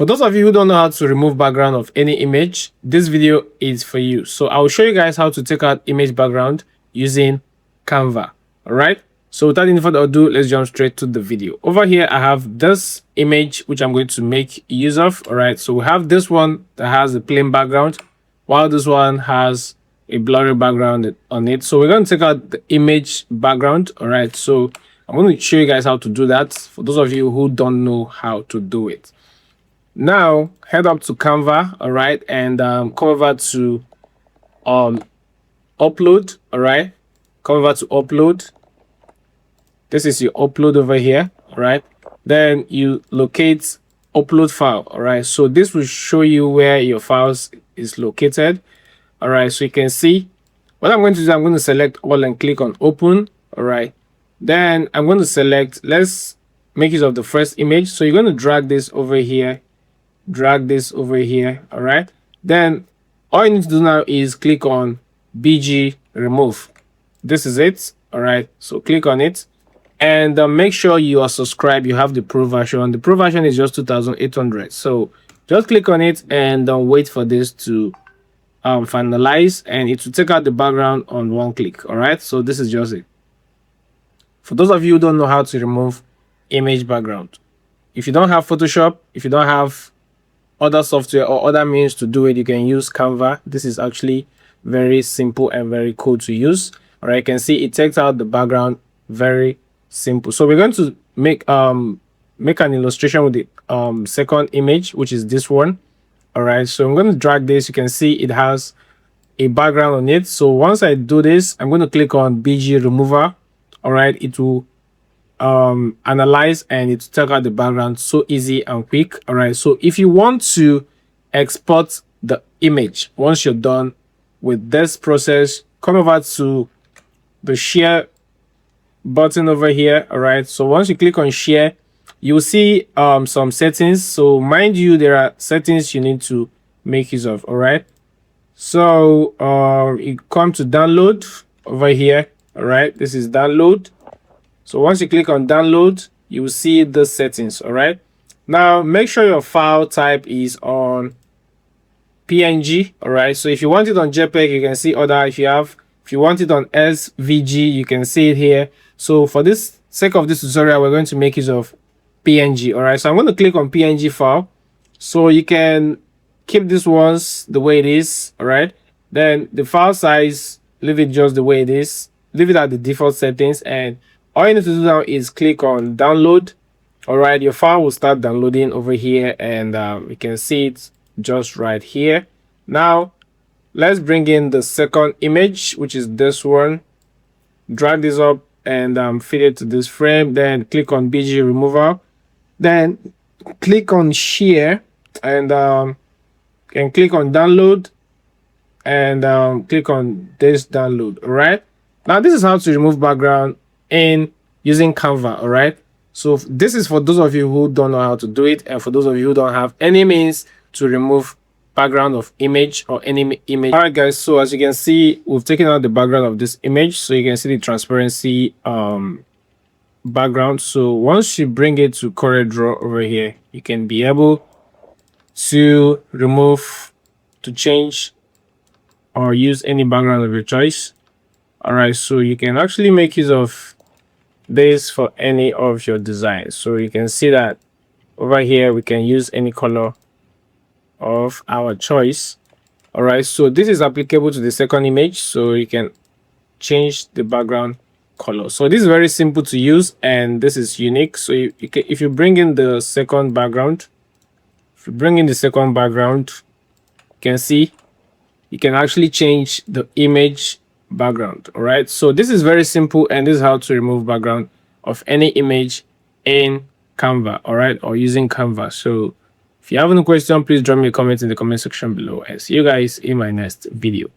For those of you who don't know how to remove background of any image, this video is for you. So I will show you guys how to take out image background using Canva. All right. So without any further ado, let's jump straight to the video. Over here, I have this image which I'm going to make use of. All right. So we have this one that has a plain background, while this one has a blurry background on it. So we're going to take out the image background. All right. So I'm going to show you guys how to do that for those of you who don't know how to do it. Now head up to Canva, all right, and come over to upload. All right, come over to upload. This is your upload over here. All right, then you locate upload file. All right, so this will show you where your files is located. All right, so you can see what I'm going to do. I'm going to select all and click on open. All right, then I'm going to select, let's make use of the first image. So you're going to drag this over here, all right. Then all you need to do now is click on BG remove. This is it. All right, so click on it and make sure you are subscribed. You have the pro version. The pro version is just 2,800. So just click on it and wait for this to finalize, and it will take out the background on one click. All right, so this is just it. For those of you who don't know how to remove image background, if you don't have Photoshop, if you don't have other software or other means to do it, you can use Canva. This is actually very simple and very cool to use. All right, you can see it takes out the background, very simple. So we're going to make an illustration with the second image, which is this one. All right, so I'm going to drag this. You can see it has a background on it. So once I do this, I'm going to click on BG remover. All right, it will analyze and it will take out the background so easy and quick. All right, so if you want to export the image, once you're done with this process, come over to the share button over here. All right, so once you click on share, you'll see some settings. So mind you, there are settings you need to make use of. All right, so you come to download over here. All right, this is download. So once you click on download, you will see the settings. All right, now make sure your file type is on PNG. All right, so if you want it on JPEG, you can see other. If you want it on SVG, you can see it here. So for this sake of this tutorial, we're going to make use of PNG. All right, so I'm going to click on PNG file. So you can keep this ones the way it is. All right, then the file size, leave it just the way it is. Leave it at the default settings, and all you need to do now is click on download. All right, your file will start downloading over here, and you can see it just right here. Now let's bring in the second image, which is this one. Drag this up and feed it to this frame. Then click on BG remover. Then click on share and click on download and click on this download. All right, now this is how to remove background in using Canva. All right, so this is for those of you who don't know how to do it, and for those of you who don't have any means to remove background of image or any image. All right guys, so as you can see, we've taken out the background of this image, so you can see the transparency background. So once you bring it to coreldraw over here, you can be able to remove, to change or use any background of your choice. All right, so you can actually make use of this for any of your designs. So you can see that over here we can use any color of our choice. All right, so this is applicable to the second image, so you can change the background color. So this is very simple to use, and this is unique. So if you bring in the second background, you can see you can actually change the image background. All right, so this is very simple, and this is how to remove background of any image in Canva. All right, or using Canva. So if you have any question, please drop me a comment in the comment section below, and see you guys in my next video.